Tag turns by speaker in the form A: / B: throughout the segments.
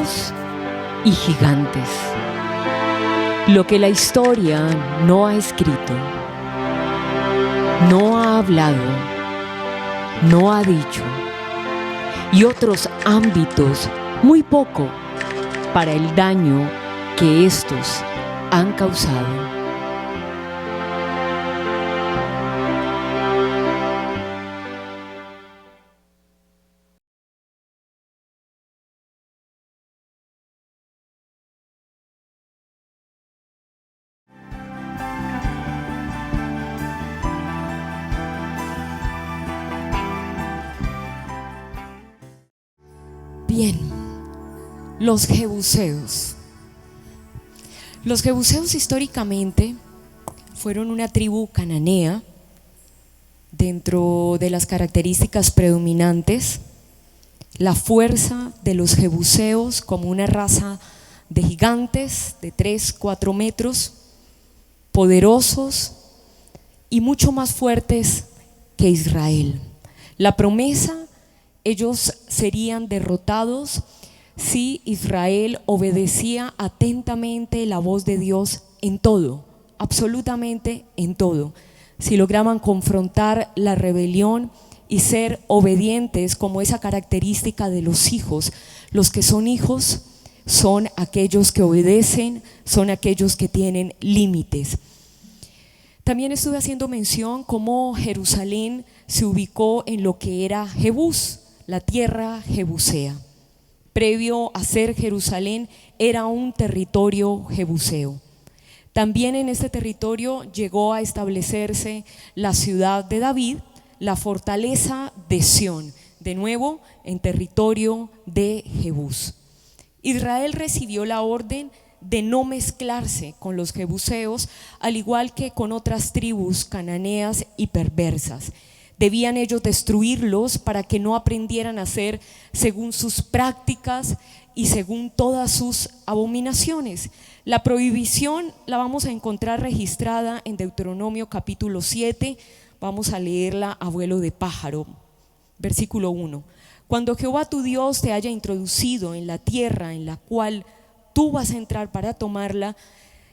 A: jebuseos y gigantes. Lo que la historia no ha escrito, no ha hablado, no ha dicho, y otros ámbitos muy poco para el daño que estos han causado. Bien, los jebuseos. Los jebuseos históricamente fueron una tribu cananea. Dentro de las características predominantes, la fuerza de los jebuseos como una raza de gigantes de 3-4 metros, poderosos y mucho más fuertes que Israel. La promesa: ellos serían derrotados si Israel obedecía atentamente la voz de Dios en todo, absolutamente en todo. Si lograban confrontar la rebelión y ser obedientes, como esa característica de los hijos. Los que son hijos son aquellos que obedecen, son aquellos que tienen límites. También estuve haciendo mención cómo Jerusalén se ubicó en lo que era Jebús, la tierra jebusea. Previo a ser Jerusalén, era un territorio jebuseo. También en este territorio llegó a establecerse la ciudad de David, la fortaleza de Sión, de nuevo en territorio de Jebús. Israel recibió la orden de no mezclarse con los jebuseos, al igual que con otras tribus cananeas y perversas. Debían ellos destruirlos para que no aprendieran a hacer según sus prácticas y según todas sus abominaciones. La prohibición la vamos a encontrar registrada en Deuteronomio capítulo 7, vamos a leerla a vuelo de pájaro, versículo 1. Cuando Jehová tu Dios te haya introducido en la tierra en la cual tú vas a entrar para tomarla,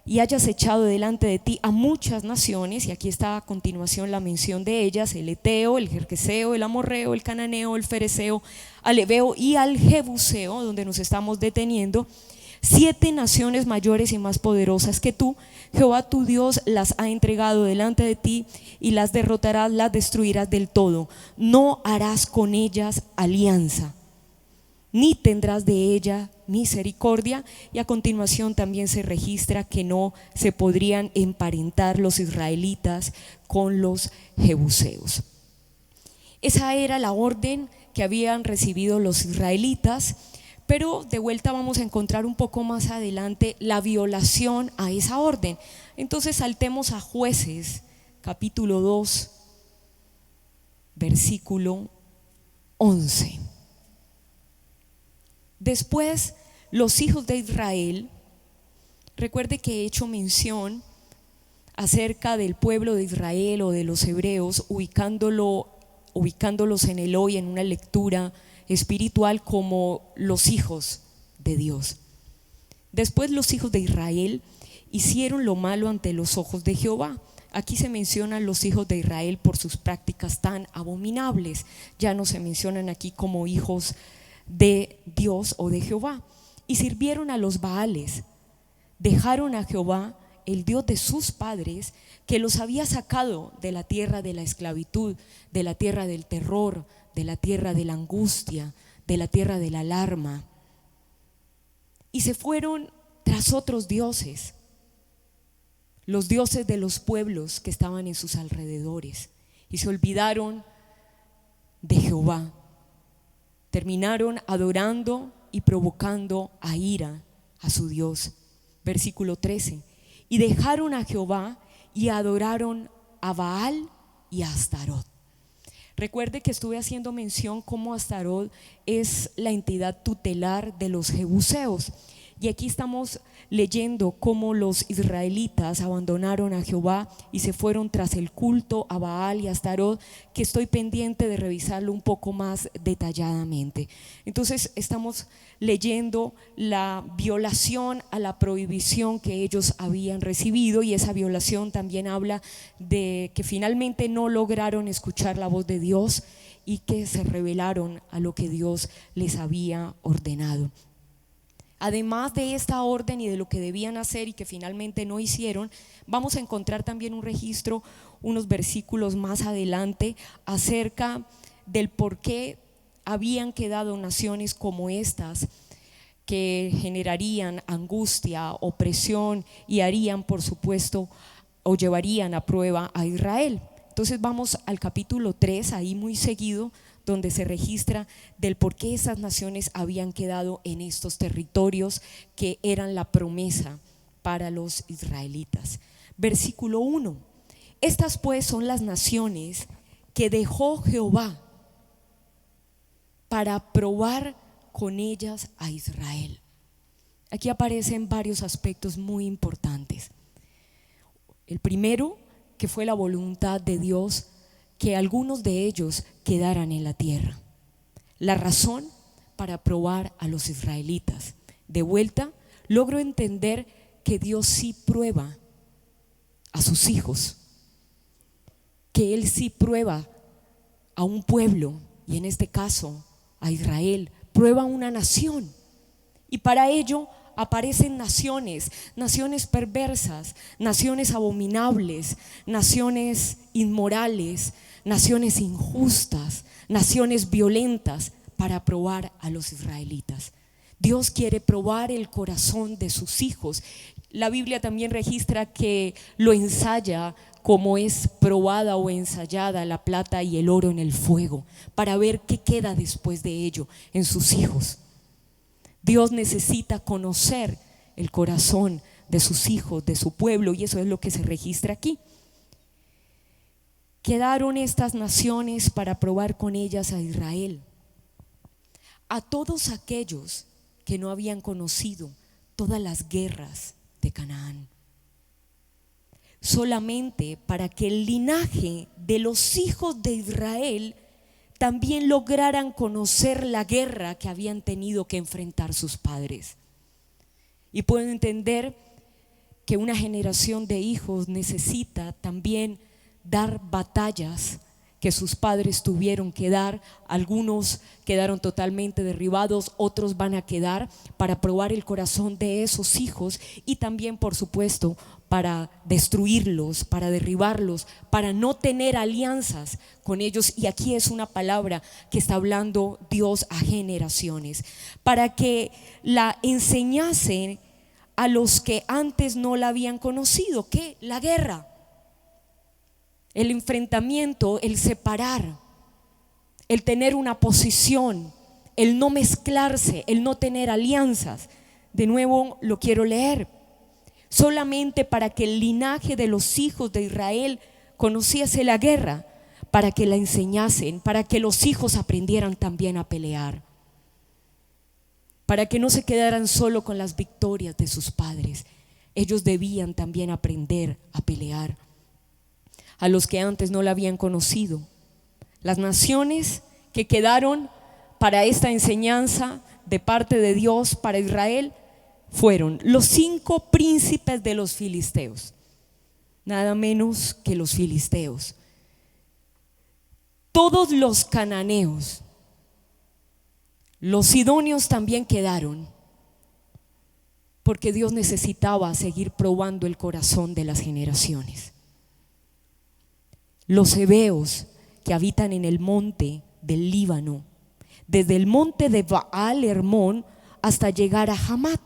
A: y hayas echado delante de ti a muchas naciones, y aquí está a continuación la mención de ellas: el Eteo, el Gergeseo, el Amorreo, el Cananeo, el Fereceo, al Heveo y al Jebuseo, donde nos estamos deteniendo. 7 naciones mayores y más poderosas que tú, Jehová tu Dios las ha entregado delante de ti, y las derrotarás, las destruirás del todo. No harás con ellas alianza, ni tendrás de ella misericordia. Y a continuación también se registra que no se podrían emparentar los israelitas con los jebuseos. Esa era la orden que habían recibido los israelitas, pero de vuelta vamos a encontrar un poco más adelante la violación a esa orden. Entonces saltemos a Jueces capítulo 2, versículo 11. Después los hijos de Israel, recuerde que he hecho mención acerca del pueblo de Israel o de los hebreos, ubicándolos en el hoy en una lectura espiritual como los hijos de Dios. Después los hijos de Israel hicieron lo malo ante los ojos de Jehová. Aquí se mencionan los hijos de Israel por sus prácticas tan abominables. Ya no se mencionan aquí como hijos de Dios o de Jehová. Y sirvieron a los Baales, dejaron a Jehová, el Dios de sus padres, que los había sacado de la tierra de la esclavitud, de la tierra del terror, de la tierra de la angustia, de la tierra de la alarma, y se fueron tras otros dioses, los dioses de los pueblos que estaban en sus alrededores, y se olvidaron de Jehová. Terminaron adorando y provocando a ira a su Dios. Versículo 13. Y dejaron a Jehová y adoraron a Baal y a Astarot. Recuerde que estuve haciendo mención cómo Astarot es la entidad tutelar de los jebuseos, Y aquí estamos leyendo cómo los israelitas abandonaron a Jehová y se fueron tras el culto a Baal y a Astarot, que estoy pendiente de revisarlo un poco más detalladamente. Entonces estamos leyendo la violación a la prohibición que ellos habían recibido, y esa violación también habla de que finalmente no lograron escuchar la voz de Dios y que se rebelaron a lo que Dios les había ordenado. Además de esta orden y de lo que debían hacer y que finalmente no hicieron, vamos a encontrar también un registro, unos versículos más adelante, acerca del por qué habían quedado naciones como estas, que generarían angustia, opresión y harían, por supuesto, o llevarían a prueba a Israel. Entonces vamos al capítulo 3, ahí muy seguido, donde se registra del por qué esas naciones habían quedado en estos territorios que eran la promesa para los israelitas. Versículo 1: estas pues son las naciones que dejó Jehová para probar con ellas a Israel. Aquí aparecen varios aspectos muy importantes. El primero, que fue la voluntad de Dios que algunos de ellos quedaran en la tierra. La razón para probar a los israelitas. De vuelta, logro entender que Dios sí prueba a sus hijos, que Él sí prueba a un pueblo, y en este caso a Israel, prueba a una nación, y para ello aparecen naciones perversas, naciones abominables, naciones inmorales, naciones injustas, naciones violentas, para probar a los israelitas. Dios quiere probar el corazón de sus hijos. La Biblia también registra que lo ensaya como es probada o ensayada la plata y el oro en el fuego, para ver qué queda después de ello en sus hijos. Dios necesita conocer el corazón de sus hijos, de su pueblo, y eso es lo que se registra aquí. Quedaron estas naciones para probar con ellas a Israel, a todos aquellos que no habían conocido todas las guerras de Canaán, solamente para que el linaje de los hijos de Israel también lograran conocer la guerra que habían tenido que enfrentar sus padres. Y pueden entender que una generación de hijos necesita también dar batallas que sus padres tuvieron que dar. Algunos quedaron totalmente derribados, otros van a quedar, para probar el corazón de esos hijos, y también, por supuesto, para destruirlos, para derribarlos, para no tener alianzas con ellos. Y aquí es una palabra que está hablando Dios a generaciones, para que la enseñasen a los que antes no la habían conocido. ¿Qué? La guerra, el enfrentamiento, el separar, el tener una posición, el no mezclarse, el no tener alianzas. De nuevo lo quiero leer. Solamente para que el linaje de los hijos de Israel conociese la guerra, para que la enseñasen, para que los hijos aprendieran también a pelear, para que no se quedaran solo con las victorias de sus padres. Ellos debían también aprender a pelear. A los que antes no la habían conocido, las naciones que quedaron para esta enseñanza de parte de Dios para Israel fueron los 5 príncipes de los filisteos, nada menos que los filisteos, todos los cananeos, los sidonios también quedaron, porque Dios necesitaba seguir probando el corazón de las generaciones. Los heveos que habitan en el monte del Líbano, desde el monte de Baal Hermón hasta llegar a Hamat,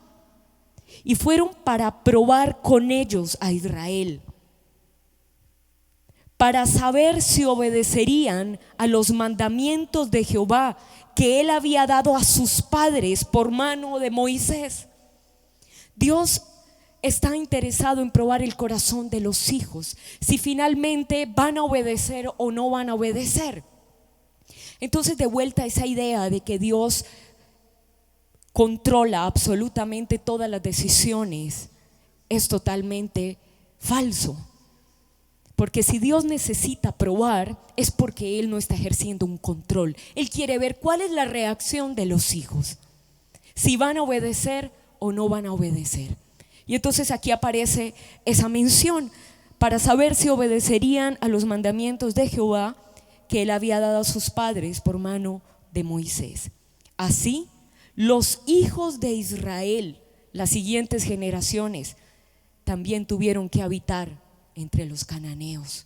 A: y fueron para probar con ellos a Israel, para saber si obedecerían a los mandamientos de Jehová que Él había dado a sus padres por mano de Moisés. Dios está interesado en probar el corazón de los hijos, si finalmente van a obedecer o no van a obedecer. Entonces, de vuelta a esa idea de que Dios controla absolutamente todas las decisiones, es totalmente falso. Porque si Dios necesita probar, es porque Él no está ejerciendo un control. Él quiere ver cuál es la reacción de los hijos, si van a obedecer o no van a obedecer. Y entonces aquí aparece esa mención para saber si obedecerían a los mandamientos de Jehová que Él había dado a sus padres por mano de Moisés. Así, los hijos de Israel, las siguientes generaciones, también tuvieron que habitar entre los cananeos.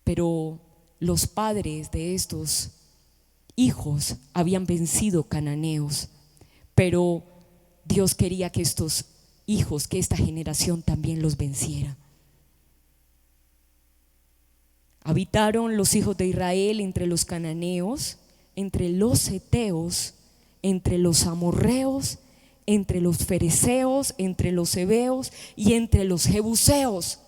A: Pero los padres de estos hijos habían vencido cananeos, pero Dios quería que estos hijos, que esta generación también los venciera. Habitaron los hijos de Israel entre los cananeos, entre los heteos, entre los amorreos, entre los fereceos, entre los heveos y entre los jebuseos.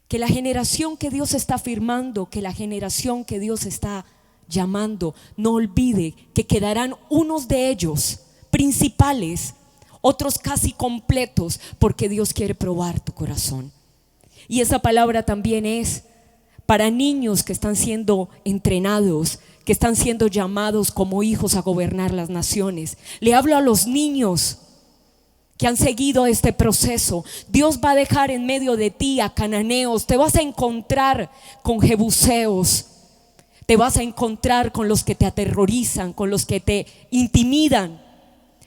A: Que la generación que Dios está afirmando, que la generación que Dios está llamando, no olvide que quedarán unos de ellos principales, otros casi completos, porque Dios quiere probar tu corazón. Y esa palabra también es para niños que están siendo entrenados, que están siendo llamados como hijos a gobernar las naciones. Le hablo a los niños que han seguido este proceso. Dios va a dejar en medio de ti a cananeos, te vas a encontrar con jebuseos, te vas a encontrar con los que te aterrorizan, con los que te intimidan,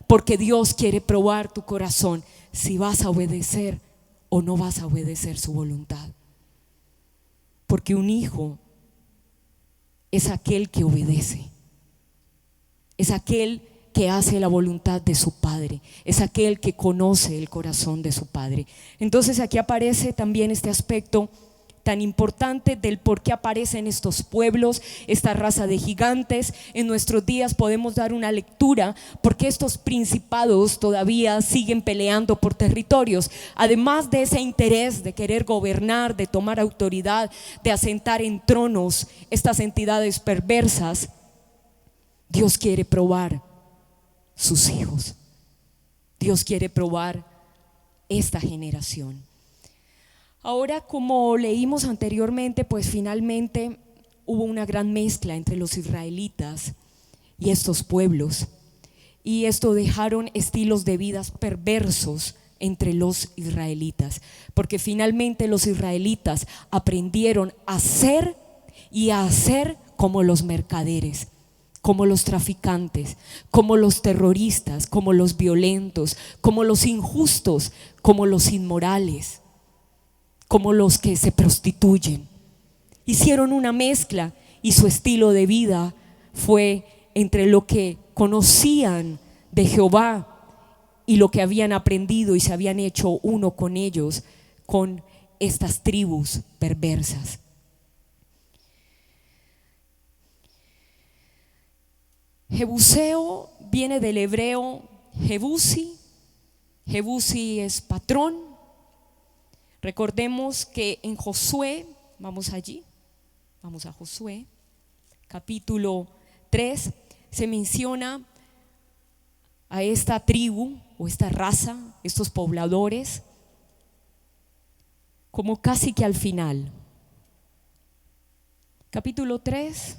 A: porque Dios quiere probar tu corazón, si vas a obedecer o no vas a obedecer su voluntad. Porque un hijo es aquel que obedece, es aquel que hace la voluntad de su padre, es aquel que conoce el corazón de su padre. Entonces aquí aparece también este aspecto tan importante del por qué aparecen estos pueblos, esta raza de gigantes. En nuestros días podemos dar una lectura porque estos principados todavía siguen peleando por territorios. Además de ese interés de querer gobernar, de tomar autoridad, de asentar en tronos estas entidades perversas, Dios quiere probar sus hijos. Dios quiere probar esta generación. Ahora, como leímos anteriormente, pues finalmente hubo una gran mezcla entre los israelitas y estos pueblos, y esto dejaron estilos de vidas perversos entre los israelitas, porque finalmente los israelitas aprendieron a ser y a hacer como los mercaderes, como los traficantes, como los terroristas, como los violentos, como los injustos, como los inmorales, como los que se prostituyen. Hicieron una mezcla y su estilo de vida fue entre lo que conocían de Jehová y lo que habían aprendido y se habían hecho uno con ellos, con estas tribus perversas. Jebuseo viene del hebreo Jebusi. Jebusi es patrón. Recordemos que en Josué, vamos a Josué, capítulo 3, se menciona a esta tribu o esta raza, estos pobladores, como casi que al final. Capítulo 3,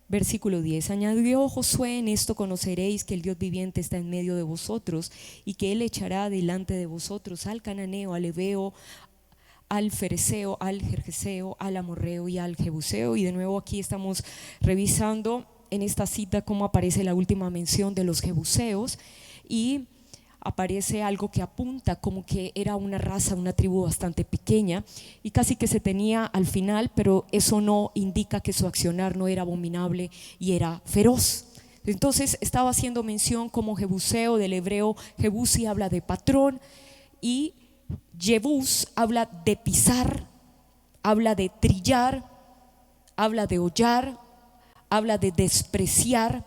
A: versículo 10, añadió Josué: en esto conoceréis que el Dios viviente está en medio de vosotros, y que Él echará delante de vosotros al cananeo, al heveo, al fereceo, al gergeseo, al amorreo y al jebuseo. Y de nuevo aquí estamos revisando en esta cita cómo aparece la última mención de los jebuseos, y aparece algo que apunta como que era una raza, una tribu bastante pequeña y casi que se tenía al final, pero eso no indica que su accionar no era abominable y era feroz. Entonces estaba haciendo mención como jebuseo, del hebreo jebusi habla de patrón, y Jebús habla de pisar, habla de trillar, habla de hollar, habla de despreciar,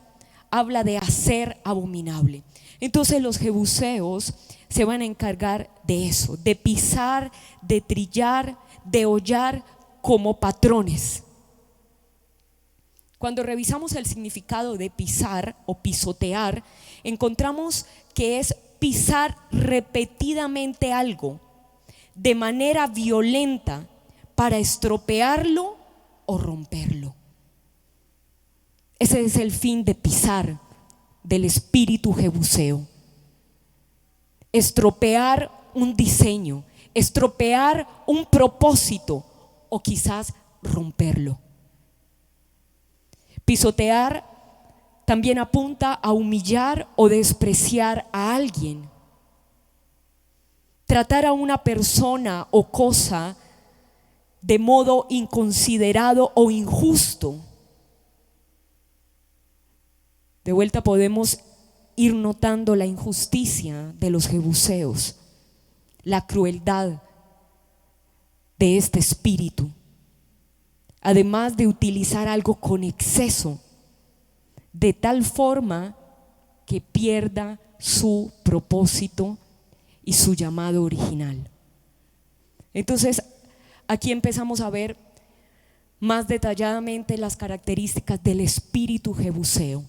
A: habla de hacer abominable. Entonces los jebuseos se van a encargar de eso, de pisar, de trillar, de hollar como patrones. Cuando revisamos el significado de pisar o pisotear, encontramos que es pisar repetidamente algo de manera violenta para estropearlo o romperlo. Ese es el fin de pisar del espíritu jebuseo. Estropear un diseño, estropear un propósito o quizás romperlo. Pisotear también apunta a humillar o despreciar a alguien. Tratar a una persona o cosa de modo inconsiderado o injusto. De vuelta podemos ir notando la injusticia de los jebuseos, la crueldad de este espíritu, además de utilizar algo con exceso, de tal forma que pierda su propósito y su llamado original. Entonces, aquí empezamos a ver más detalladamente las características del espíritu jebuseo.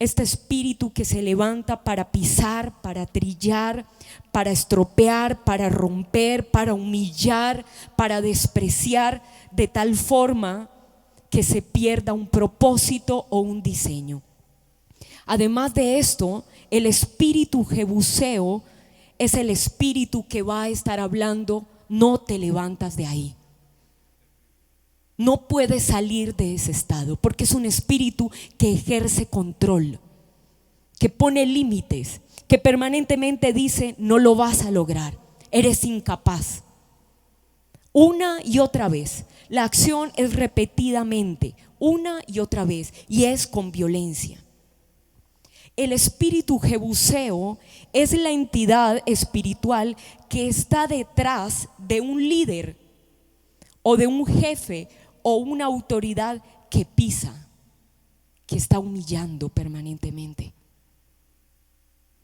A: Este espíritu que se levanta para pisar, para trillar, para estropear, para romper, para humillar, para despreciar, de tal forma que se pierda un propósito o un diseño. Además de esto, el espíritu jebuseo es el espíritu que va a estar hablando: no te levantas de ahí. No puedes salir de ese estado, porque es un espíritu que ejerce control, que pone límites, que permanentemente dice: no lo vas a lograr, eres incapaz. Una y otra vez, la acción es repetidamente, una y otra vez, y es con violencia. El espíritu jebuseo es la entidad espiritual que está detrás de un líder o de un jefe o una autoridad que pisa, que está humillando permanentemente.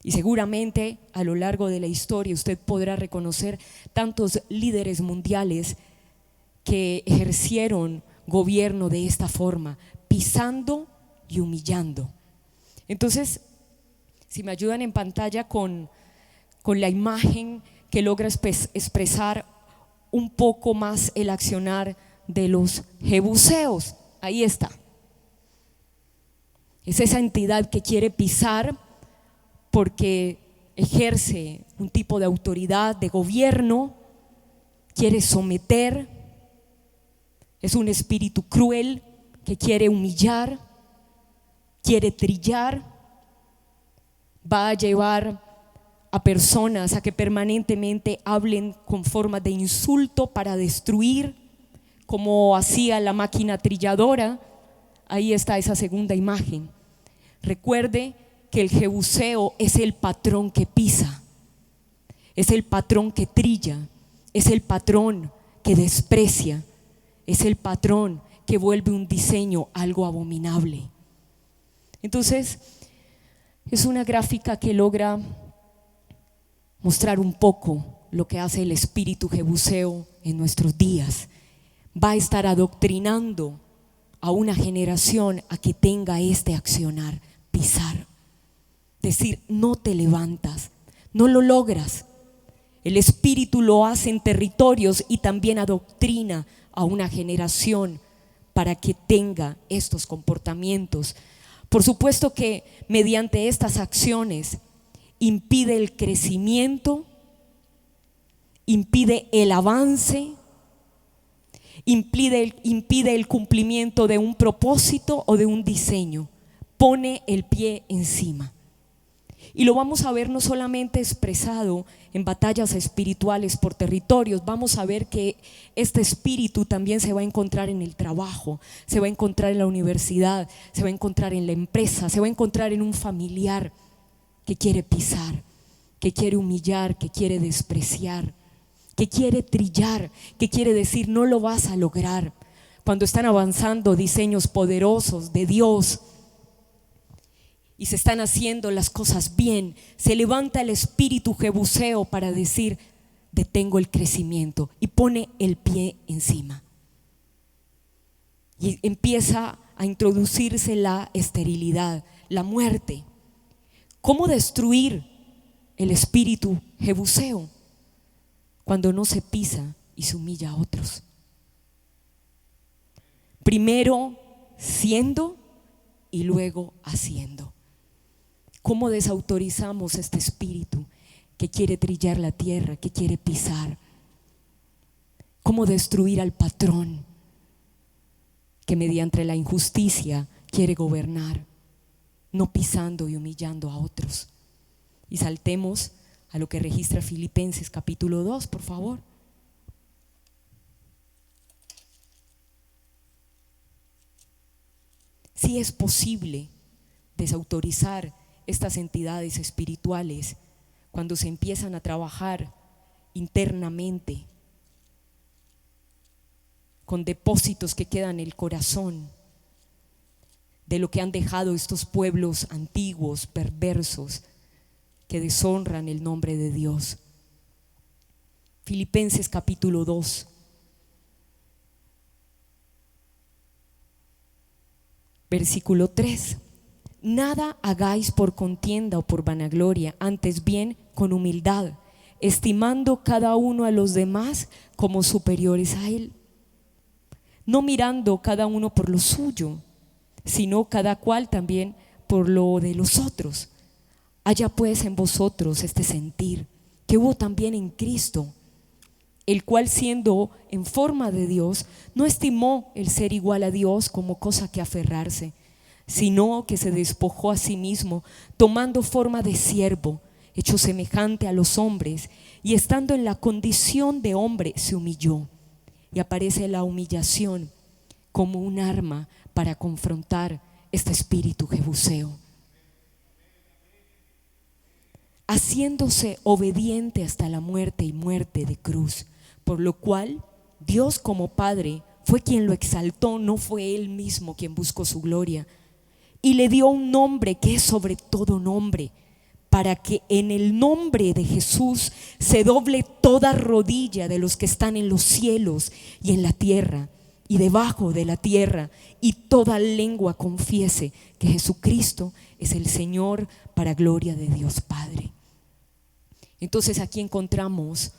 A: Y seguramente a lo largo de la historia usted podrá reconocer tantos líderes mundiales que ejercieron gobierno de esta forma, pisando y humillando. Entonces, si me ayudan en pantalla con la imagen que logra expresar un poco más el accionar de los jebuseos. Ahí está. Es esa entidad que quiere pisar porque ejerce un tipo de autoridad, de gobierno, quiere someter. Es un espíritu cruel que quiere humillar, quiere trillar, va a llevar a personas a que permanentemente hablen con formas de insulto para destruir, como hacía la máquina trilladora. Ahí está esa segunda imagen. Recuerde que el jebuseo es el patrón que pisa, es el patrón que trilla, es el patrón que desprecia, es el patrón que vuelve un diseño algo abominable. Entonces, es una gráfica que logra mostrar un poco lo que hace el espíritu jebuseo en nuestros días. Va a estar adoctrinando a una generación a que tenga este accionar, pisar, decir: no te levantas, no lo logras. El espíritu lo hace en territorios y también adoctrina a una generación para que tenga estos comportamientos. Por supuesto que mediante estas acciones impide el crecimiento, impide el avance, impide el cumplimiento de un propósito o de un diseño, pone el pie encima. Y lo vamos a ver no solamente expresado en batallas espirituales por territorios, vamos a ver que este espíritu también se va a encontrar en el trabajo, se va a encontrar en la universidad, se va a encontrar en la empresa, se va a encontrar en un familiar que quiere pisar, que quiere humillar, que quiere despreciar, que quiere trillar, que quiere decir: no lo vas a lograr. Cuando están avanzando diseños poderosos de Dios y se están haciendo las cosas bien, se levanta el espíritu jebuseo para decir: detengo el crecimiento, y pone el pie encima. y empieza a introducirse la esterilidad, la muerte. ¿Cómo destruir el espíritu jebuseo? Cuando no se pisa y se humilla a otros. Primero siendo y luego haciendo. ¿Cómo desautorizamos este espíritu que quiere trillar la tierra, que quiere pisar? ¿Cómo destruir al patrón que mediante la injusticia quiere gobernar, no pisando y humillando a otros? Y saltemos a lo que registra Filipenses capítulo 2, por favor. Sí es posible desautorizar estas entidades espirituales cuando se empiezan a trabajar internamente con depósitos que quedan en el corazón de lo que han dejado estos pueblos antiguos, perversos, que deshonran el nombre de Dios. Filipenses capítulo 2. Versículo 3. Nada hagáis por contienda o por vanagloria, antes bien con humildad, estimando cada uno a los demás como superiores a él, no mirando cada uno por lo suyo, sino cada cual también por lo de los otros. Haya pues en vosotros este sentir que hubo también en Cristo, el cual siendo en forma de Dios, no estimó el ser igual a Dios como cosa que aferrarse, sino que se despojó a sí mismo, tomando forma de siervo, hecho semejante a los hombres, y estando en la condición de hombre se humilló. Y aparece la humillación como un arma para confrontar este espíritu jebuseo. Haciéndose obediente hasta la muerte y muerte de cruz, por lo cual Dios como Padre fue quien lo exaltó, no fue Él mismo quien buscó su gloria, y le dio un nombre que es sobre todo nombre, para que en el nombre de Jesús se doble toda rodilla de los que están en los cielos y en la tierra y debajo de la tierra, y toda lengua confiese que Jesucristo es el Señor, para gloria de Dios Padre. Entonces aquí encontramos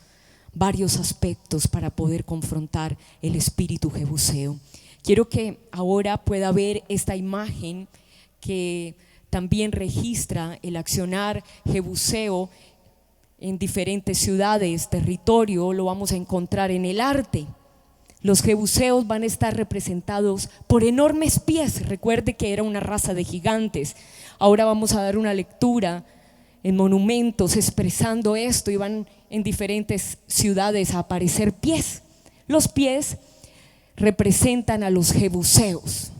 A: varios aspectos para poder confrontar el espíritu jebuseo. Quiero que ahora pueda ver esta imagen que también registra el accionar jebuseo en diferentes ciudades, territorio. Lo vamos a encontrar en el arte. Los jebuseos van a estar representados por enormes pies. Recuerde que era una raza de gigantes. Ahora vamos a dar una lectura en monumentos expresando esto, y van en diferentes ciudades a aparecer pies. Los pies representan a los jebuseos,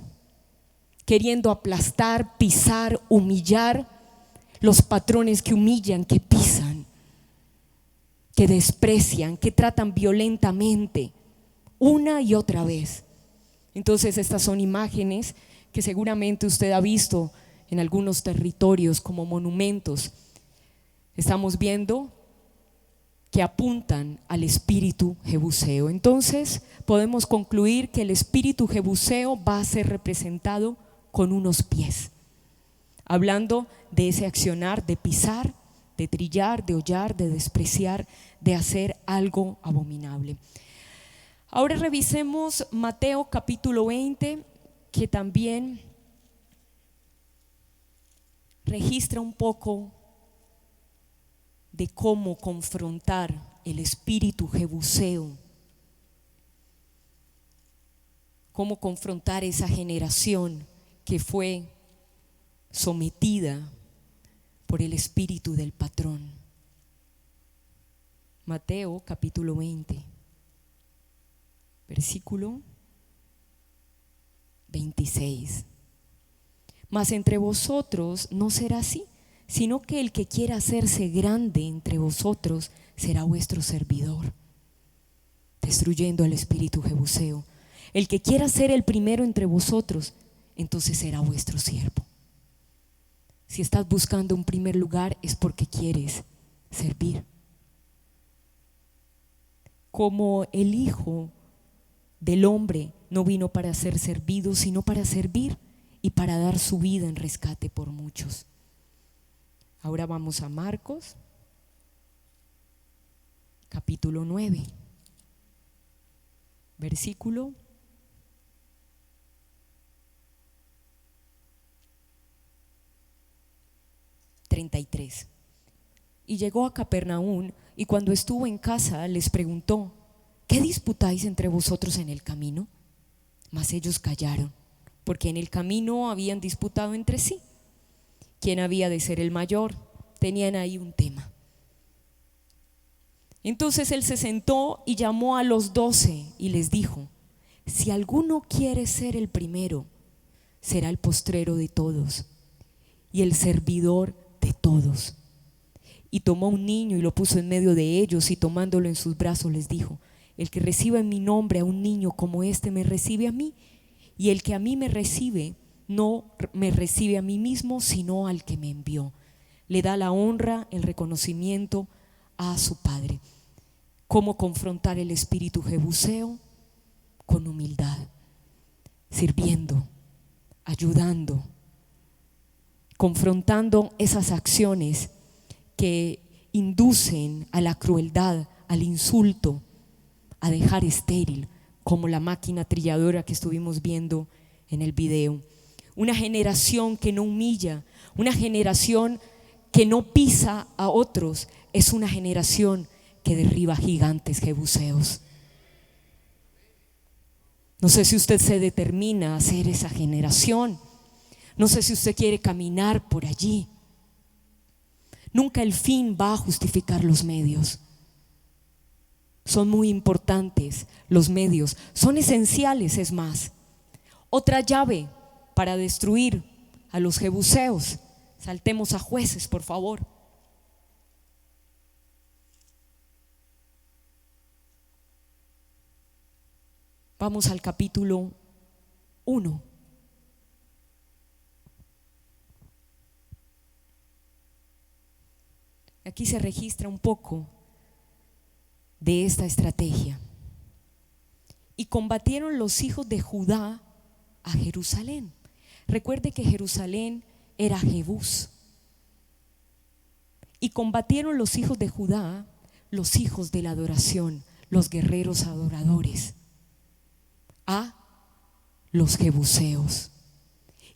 A: queriendo aplastar, pisar, humillar, los patrones que humillan, que pisan, que desprecian, que tratan violentamente una y otra vez. Entonces estas son imágenes que seguramente usted ha visto en algunos territorios como monumentos. Estamos viendo que apuntan al espíritu jebuseo. Entonces podemos concluir que el espíritu jebuseo va a ser representado con unos pies, hablando de ese accionar de pisar, de trillar, de hollar, de despreciar, de hacer algo abominable. Ahora revisemos Mateo capítulo 20, que también registra un poco de cómo confrontar el espíritu jebuseo, cómo confrontar esa generación que fue sometida por el espíritu del patrón. Mateo capítulo 20, versículo 26. Mas entre vosotros no será así, sino que el que quiera hacerse grande entre vosotros será vuestro servidor, destruyendo al espíritu jebuseo. El que quiera ser el primero entre vosotros, entonces será vuestro siervo. Si estás buscando un primer lugar, es porque quieres servir. Como el hijo del hombre no vino para ser servido, sino para servir y para dar su vida en rescate por muchos. Ahora vamos a Marcos, capítulo 9, versículo 33. Y llegó a Capernaum, y cuando estuvo en casa les preguntó: ¿qué disputáis entre vosotros en el camino? Mas ellos callaron, porque en el camino habían disputado entre sí quién había de ser el mayor. Tenían ahí un tema. Entonces él se sentó y llamó a los 12 y les dijo: si alguno quiere ser el primero, será el postrero de todos y el servidor de todos. Y tomó un niño y lo puso en medio de ellos, y tomándolo en sus brazos les dijo: el que reciba en mi nombre a un niño como este me recibe a mí, y el que a mí me recibe no me recibe a mí mismo, sino al que me envió. Le da la honra, el reconocimiento a su Padre. ¿Cómo confrontar el espíritu jebuseo? Con humildad, sirviendo, ayudando, confrontando esas acciones que inducen a la crueldad, al insulto, a dejar estéril, como la máquina trilladora que estuvimos viendo en el video. Una generación que no humilla, una generación que no pisa a otros, es una generación que derriba gigantes jebuseos. No sé si usted se determina a ser esa generación. No sé si usted quiere caminar por allí. Nunca el fin va a justificar los medios. Son muy importantes los medios, son esenciales, es más. Otra llave para destruir a los jebuseos. Saltemos a Jueces, por favor. Vamos al capítulo 1. Aquí se registra un poco de esta estrategia. Y combatieron los hijos de Judá a Jerusalén. Recuerde que Jerusalén era Jebús. Y combatieron los hijos de Judá, los hijos de la adoración, los guerreros adoradores, a los jebuseos,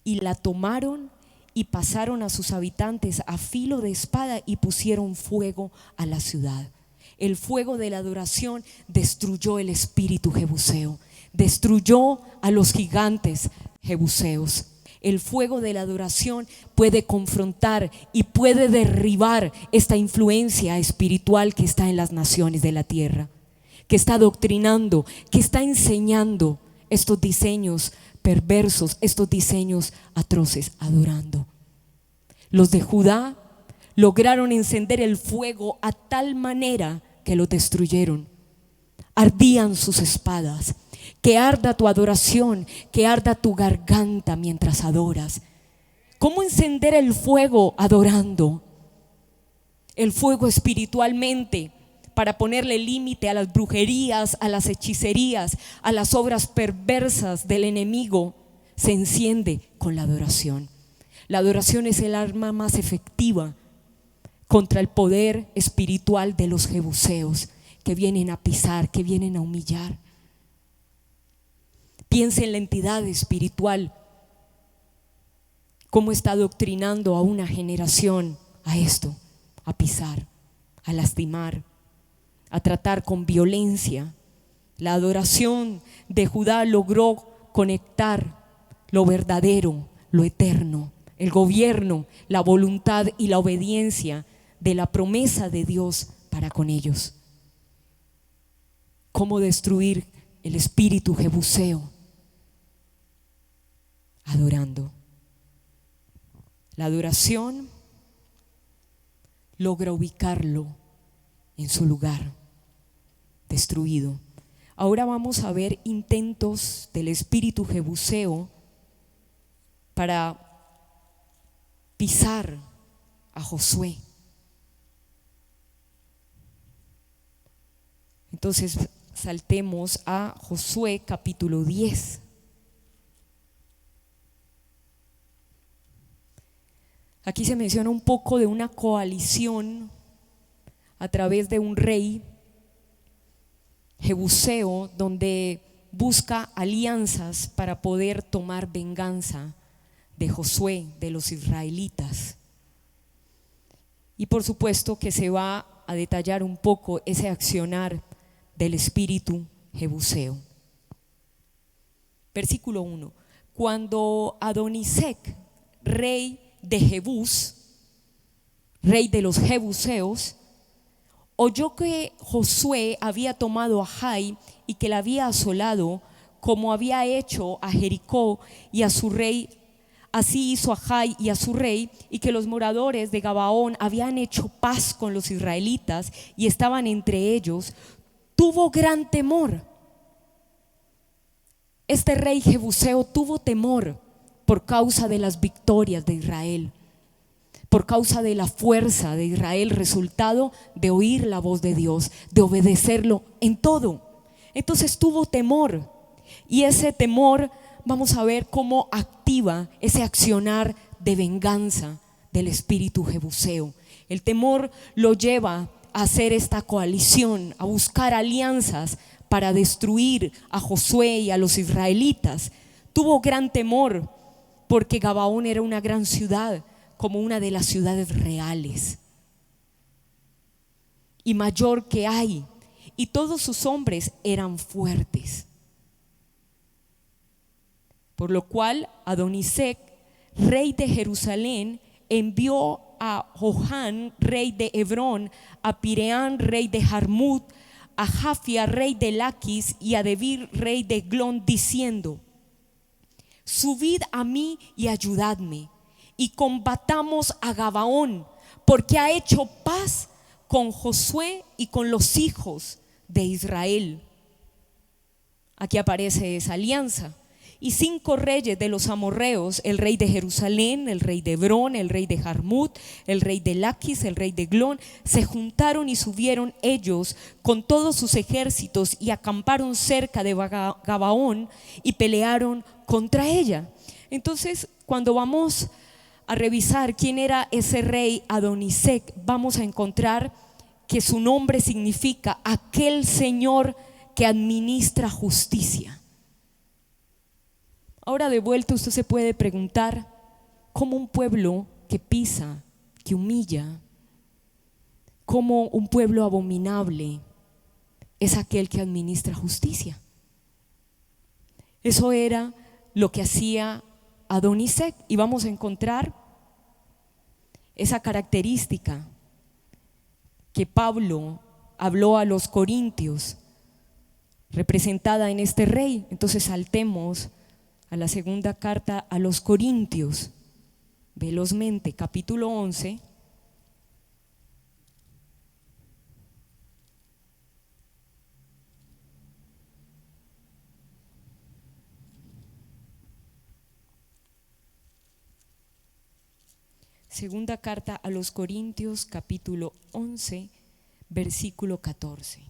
A: y la tomaron y pasaron a sus habitantes a filo de espada y pusieron fuego a la ciudad. El fuego de la adoración destruyó el espíritu jebuseo, destruyó a los gigantes jebuseos. El fuego de la adoración puede confrontar y puede derribar esta influencia espiritual que está en las naciones de la tierra, que está adoctrinando, que está enseñando estos diseños perversos, estos diseños atroces, adorando. Los de Judá lograron encender el fuego a tal manera que lo destruyeron. Ardían sus espadas. Que arda tu adoración, que arda tu garganta mientras adoras. ¿Cómo encender el fuego adorando? El fuego espiritualmente, para ponerle límite a las brujerías, a las hechicerías, a las obras perversas del enemigo, se enciende con la adoración. La adoración es el arma más efectiva contra el poder espiritual de los jebuseos que vienen a pisar, que vienen a humillar. Piense en la entidad espiritual, cómo está adoctrinando a una generación a esto, a pisar, a lastimar, a tratar con violencia. La adoración de Judá logró conectar lo verdadero, lo eterno, el gobierno, la voluntad y la obediencia de la promesa de Dios para con ellos. ¿Cómo destruir el espíritu jebuseo? Adorando. La adoración logra ubicarlo en su lugar destruido. Ahora vamos a ver intentos del espíritu jebuseo para pisar a Josué. Entonces saltemos a Josué capítulo 10. Aquí se menciona un poco de una coalición a través de un rey jebuseo, donde busca alianzas para poder tomar venganza de Josué, de los israelitas. Y por supuesto que se va a detallar un poco ese accionar del espíritu jebuseo. Versículo 1. Cuando Adonisec, rey de Jebús, rey de los jebuseos, oyó que Josué había tomado a Jai y que la había asolado, como había hecho a Jericó y a su rey, así hizo a Jai y a su rey, y que los moradores de Gabaón habían hecho paz con los israelitas y estaban entre ellos, tuvo gran temor. Este rey jebuseo tuvo temor por causa de las victorias de Israel, por causa de la fuerza de Israel, resultado de oír la voz de Dios, de obedecerlo en todo. Entonces tuvo temor, y ese temor vamos a ver cómo activa ese accionar de venganza del espíritu jebuseo. El temor lo lleva a hacer esta coalición, a buscar alianzas para destruir a Josué y a los israelitas. Tuvo gran temor porque Gabaón era una gran ciudad, como una de las ciudades reales y mayor que hay, y todos sus hombres eran fuertes. Por lo cual Adonisec, rey de Jerusalén, envió a Johan, rey de Hebrón, a Pireán, rey de Jarmut, a Jafia, rey de Laquis, y a Debir, rey de Glón, diciendo: subid a mí y ayudadme, y combatamos a Gabaón, porque ha hecho paz con Josué y con los hijos de Israel. Aquí aparece esa alianza. Y 5 reyes de los amorreos, el rey de Jerusalén, el rey de Hebrón, el rey de Jarmut, el rey de Laquis, el rey de Glón, se juntaron y subieron ellos con todos sus ejércitos y acamparon cerca de Gabaón y pelearon contra ella. Entonces, cuando vamos a revisar quién era ese rey Adonisec, vamos a encontrar que su nombre significa aquel Señor que administra justicia. Ahora, de vuelta, usted se puede preguntar cómo un pueblo que pisa, que humilla, cómo un pueblo abominable es aquel que administra justicia. Eso era lo que hacía Adonisec, y vamos a encontrar esa característica que Pablo habló a los corintios, representada en este rey. Entonces saltemos a la segunda carta a los Corintios, velozmente, capítulo 11. Segunda carta a los Corintios, capítulo 11, versículo 14.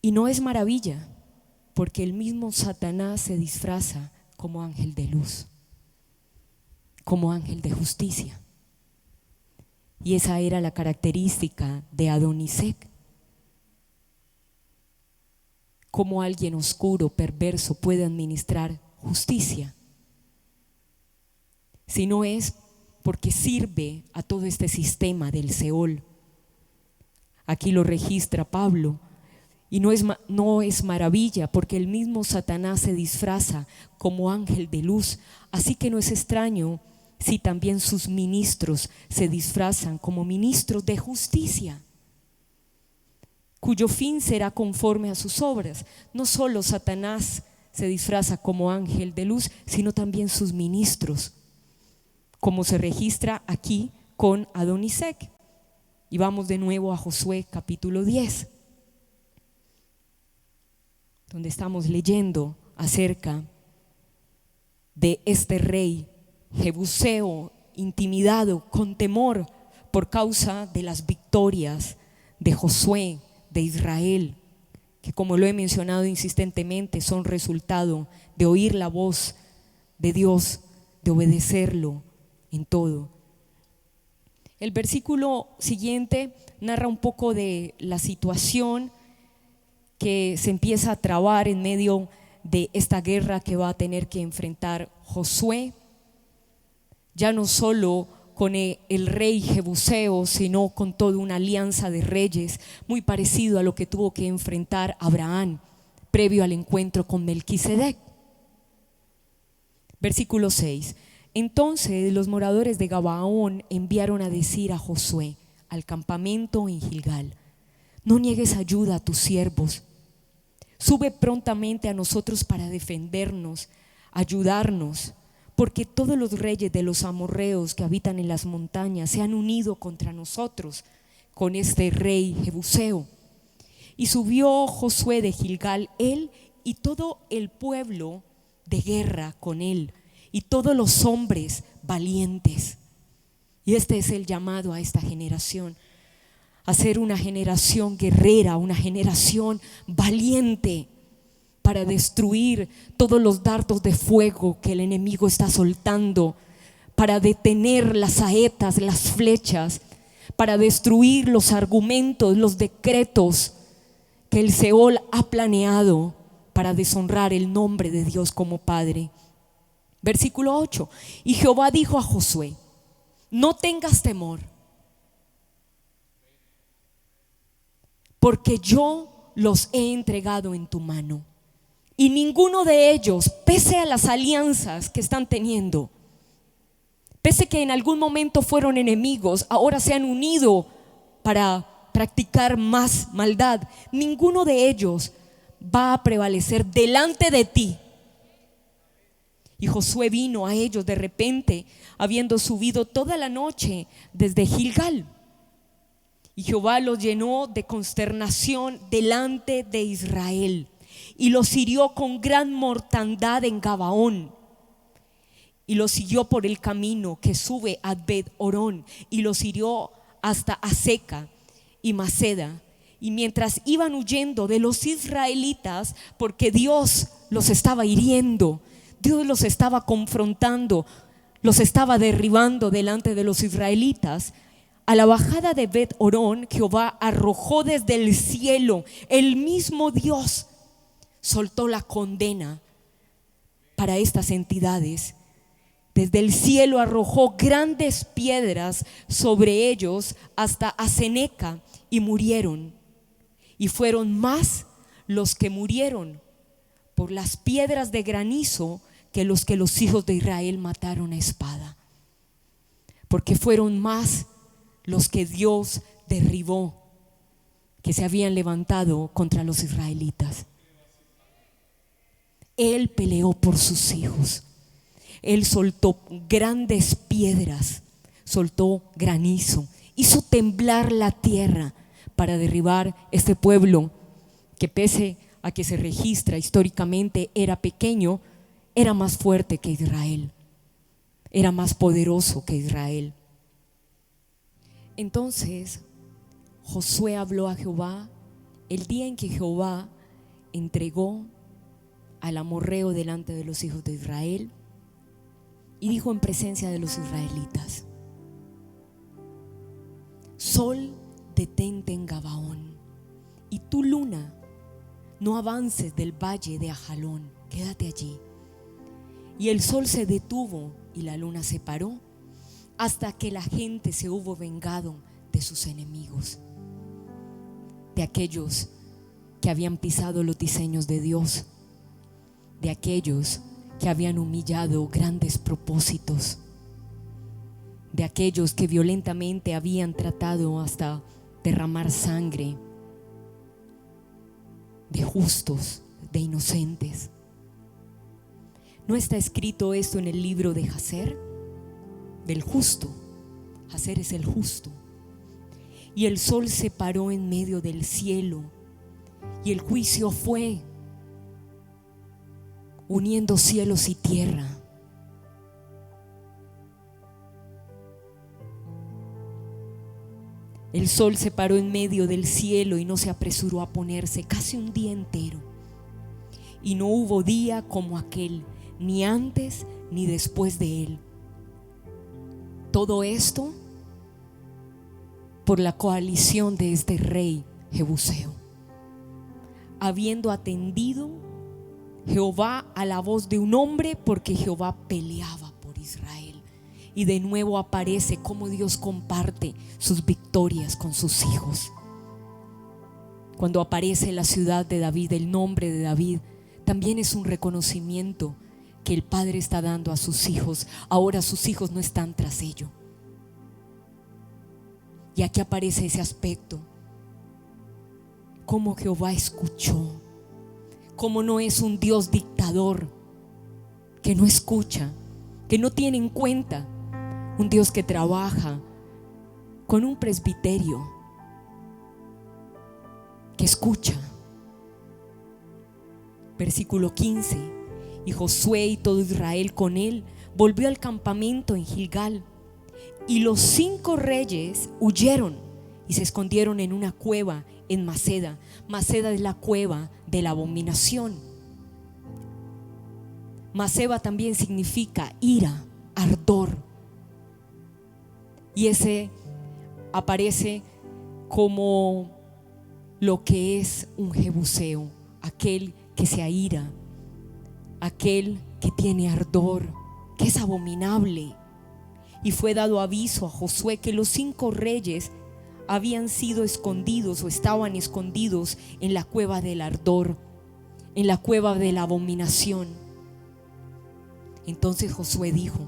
A: Y no es maravilla, porque el mismo Satanás se disfraza como ángel de luz, como ángel de justicia. Y esa era la característica de Adonisec. Cómo alguien oscuro, perverso, puede administrar justicia, si no es porque sirve a todo este sistema del Seol. Aquí lo registra Pablo. Y no es maravilla, porque el mismo Satanás se disfraza como ángel de luz. Así que no es extraño si también sus ministros se disfrazan como ministros de justicia, cuyo fin será conforme a sus obras. No solo Satanás se disfraza como ángel de luz, sino también sus ministros, como se registra aquí con Adonisec. Y vamos de nuevo a Josué capítulo 10, donde estamos leyendo acerca de este rey jebuseo, intimidado, con temor por causa de las victorias de Josué, de Israel, que como lo he mencionado insistentemente, son resultado de oír la voz de Dios, de obedecerlo en todo. El versículo siguiente narra un poco de la situación que se empieza a trabar en medio de esta guerra que va a tener que enfrentar Josué, ya no solo con el rey Jebuseo, sino con toda una alianza de reyes, muy parecido a lo que tuvo que enfrentar Abraham previo al encuentro con Melquisedec. Versículo 6. Entonces los moradores de Gabaón enviaron a decir a Josué al campamento en Gilgal: no niegues ayuda a tus siervos, sube prontamente a nosotros para defendernos, ayudarnos, porque todos los reyes de los amorreos que habitan en las montañas se han unido contra nosotros con este rey Jebuseo. Y subió Josué de Gilgal, él y todo el pueblo de guerra con él, y todos los hombres valientes. Y este es el llamado a esta generación, a ser una generación guerrera, una generación valiente, para destruir todos los dardos de fuego que el enemigo está soltando, para detener las saetas, las flechas, para destruir los argumentos, los decretos que el Seol ha planeado para deshonrar el nombre de Dios como Padre. Versículo 8. Y Jehová dijo a Josué: no tengas temor, porque yo los he entregado en tu mano. Y ninguno de ellos, pese a las alianzas que están teniendo, pese que en algún momento fueron enemigos, ahora se han unido para practicar más maldad, ninguno de ellos va a prevalecer delante de ti. Y Josué vino a ellos de repente, habiendo subido toda la noche desde Gilgal. Y Jehová los llenó de consternación delante de Israel, y los hirió con gran mortandad en Gabaón, y los siguió por el camino que sube a Bet-Orón, y los hirió hasta Aseca y Maceda. Y mientras iban huyendo de los israelitas, porque Dios los estaba hiriendo, Dios los estaba confrontando, los estaba derribando delante de los israelitas, a la bajada de Bet-Orón, Jehová arrojó desde el cielo, el mismo Dios soltó la condena para estas entidades. Desde el cielo arrojó grandes piedras sobre ellos hasta Aseneca, y murieron. Y fueron más los que murieron por las piedras de granizo que los hijos de Israel mataron a espada, porque fueron más los que Dios derribó, que se habían levantado contra los israelitas. Él peleó por sus hijos. Él soltó grandes piedras, soltó granizo, hizo temblar la tierra para derribar este pueblo que, pese a que se registra históricamente era pequeño, era más fuerte que Israel, era más poderoso que Israel. Entonces Josué habló a Jehová el día en que Jehová entregó al amorreo delante de los hijos de Israel, y dijo en presencia de los israelitas: sol, detente en Gabaón, y tú, luna, no avances del valle de Ajalón, quédate allí. Y el sol se detuvo y la luna se paró, hasta que la gente se hubo vengado de sus enemigos, de aquellos que habían pisado los diseños de Dios, de aquellos que habían humillado grandes propósitos, de aquellos que violentamente habían tratado hasta derramar sangre de justos, de inocentes. ¿No está escrito esto en el libro de Jacer? Del justo. Jacer es el justo. Y el sol se paró en medio del cielo, y el juicio fue uniendo cielos y tierra. El sol se paró en medio del cielo y no se apresuró a ponerse, casi un día entero. Y no hubo día como aquel, ni antes ni después de él. Todo esto por la coalición de este rey Jebuseo. Habiendo atendido Jehová a la voz de un hombre, porque Jehová peleaba por Israel. Y de nuevo aparece cómo Dios comparte sus victorias con sus hijos. Cuando aparece la ciudad de David, el nombre de David, también es un reconocimiento que el Padre está dando a sus hijos. Ahora sus hijos no están tras ello. Y aquí aparece ese aspecto, cómo Jehová escuchó, cómo no es un Dios dictador que no escucha, que no tiene en cuenta, un Dios que trabaja con un presbiterio que escucha. Versículo 15: y Josué y todo Israel con él volvió al campamento en Gilgal, y los 5 reyes huyeron y se escondieron en una cueva en Maceda. Maceda es la cueva de la abominación. Maceda también significa ira, ardor, y ese aparece como lo que es un jebuseo, aquel que se aira, aquel que tiene ardor, que es abominable. Y fue dado aviso a Josué que los 5 reyes habían sido escondidos o estaban escondidos en la cueva del ardor, en la cueva de la abominación. Entonces Josué dijo: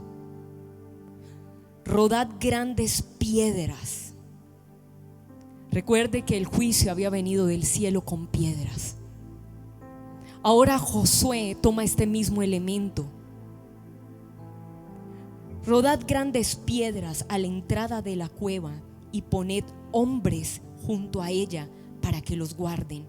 A: rodad grandes piedras. Recuerde que el juicio había venido del cielo con piedras. Ahora Josué toma este mismo elemento. Rodad grandes piedras a la entrada de la cueva y poned hombres junto a ella para que los guarden.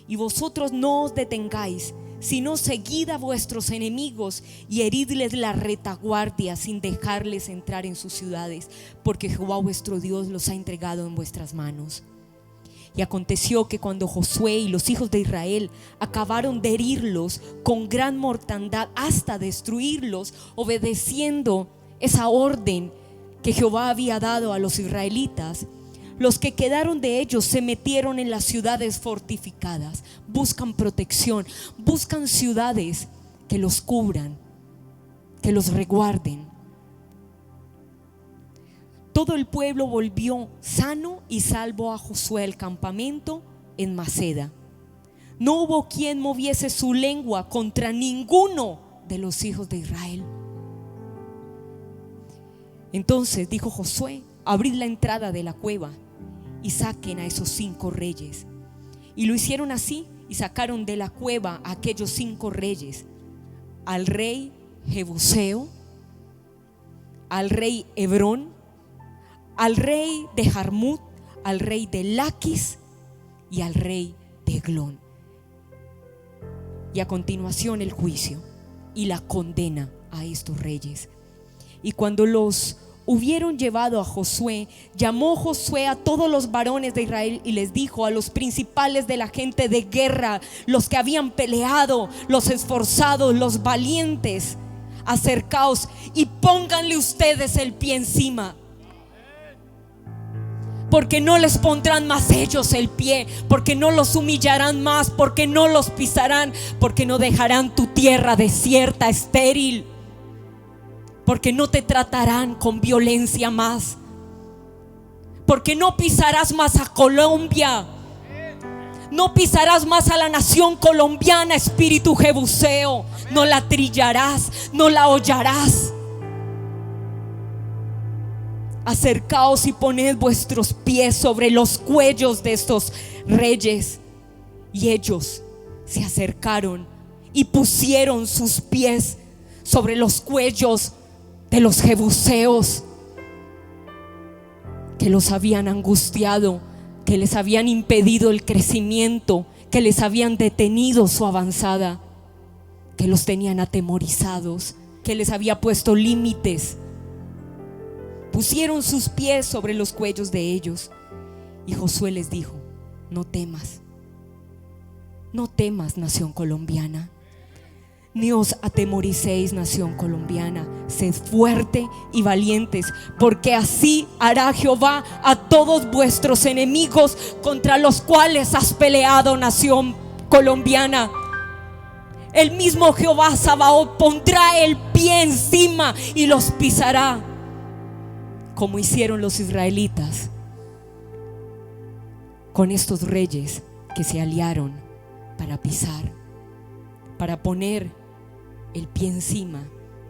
A: Y vosotros no os detengáis, sino seguid a vuestros enemigos y heridles la retaguardia sin dejarles entrar en sus ciudades, porque Jehová vuestro Dios los ha entregado en vuestras manos. Y aconteció que cuando Josué y los hijos de Israel acabaron de herirlos con gran mortandad hasta destruirlos, obedeciendo esa orden que Jehová había dado a los israelitas, los que quedaron de ellos se metieron en las ciudades fortificadas. Buscan protección, buscan ciudades que los cubran, que los resguarden. Todo el pueblo volvió sano y salvo a Josué al campamento en Maceda. No hubo quien moviese su lengua contra ninguno de los hijos de Israel. Entonces dijo Josué: abrid la entrada de la cueva y saquen a esos 5 reyes. Y lo hicieron así, y sacaron de la cueva a aquellos 5 reyes: al rey Jebuseo, al rey Hebrón, al rey de Jarmut, al rey de Laquis y al rey de Eglón. Y a continuación el juicio y la condena a estos reyes. Y cuando los hubieron llevado a Josué, llamó Josué a todos los varones de Israel y les dijo: a los principales de la gente de guerra, los que habían peleado, los esforzados, los valientes, acercaos y pónganle ustedes el pie encima, porque no les pondrán más ellos el pie, porque no los humillarán más, porque no los pisarán, porque no dejarán tu tierra desierta, estéril, porque no te tratarán con violencia más, porque no pisarás más a Colombia, no pisarás más a la nación colombiana, espíritu jebuseo, no la trillarás, no la hollarás. Acercaos y poned vuestros pies sobre los cuellos de estos reyes. Y ellos se acercaron y pusieron sus pies sobre los cuellos de los jebuseos que los habían angustiado, que les habían impedido el crecimiento, que les habían detenido su avanzada, que los tenían atemorizados, que les había puesto límites. Pusieron sus pies sobre los cuellos de ellos Y Josué les dijo: no temas, no temas, nación colombiana, ni os atemoricéis, nación colombiana. Sed fuerte y valientes, porque así hará Jehová a todos vuestros enemigos contra los cuales has peleado, nación colombiana. El mismo Jehová Sabaoth pondrá el pie encima y los pisará, como hicieron los israelitas con estos reyes que se aliaron para pisar, para poner el pie encima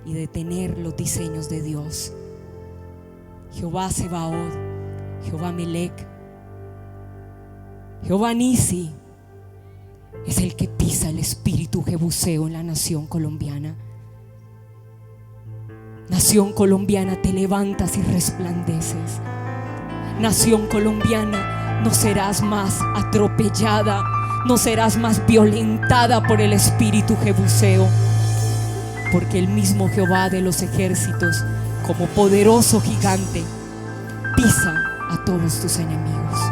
A: y detener los diseños de Dios. Jehová Sabaoth, Jehová Melech, Jehová Nisi es el que pisa el espíritu jebuseo en la nación colombiana. Nación colombiana, te levantas y resplandeces. Nación colombiana, no serás más atropellada, no serás más violentada por el espíritu jebuseo, porque el mismo Jehová de los ejércitos, como poderoso gigante, pisa a todos tus enemigos.